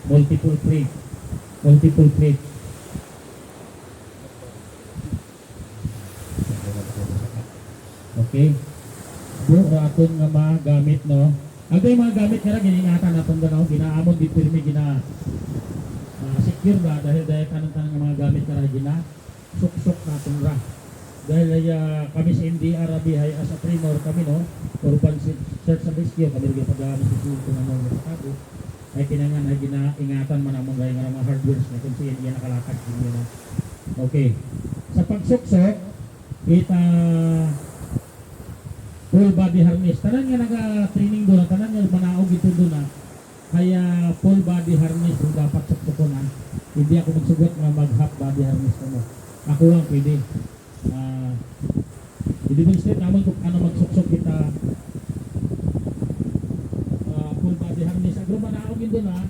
multiple plate. Multiple plate. Okay. Doon aton nga mga gamit, no? Ito yung mga gamit nga giningatan natin ganaw, ginaamon di pirmi gina secure ba dahil tanang-tanang nga mga gamit nga gina suksok natin ra. Dahil kami sa MDRB as a trainer kami, no? Urban search and rescue kami rin pag-aamin sa suko ng mga sakado ay kinangan ay ginaingatan man ang mga hardwares na kung siya nakalakad din, no? Okay. Sa pagsuksok kita full body harness. Tanan nga naka-training doon, tanan nga manaog ito doon na. Kaya full body harness yung dapat suksukunan. Hindi ako magsugot nga mag-half body harness mo. Ako lang pwede. I-demonstrate naman kung ano magsuksok kita full body harness. Agro manaog ito doon na.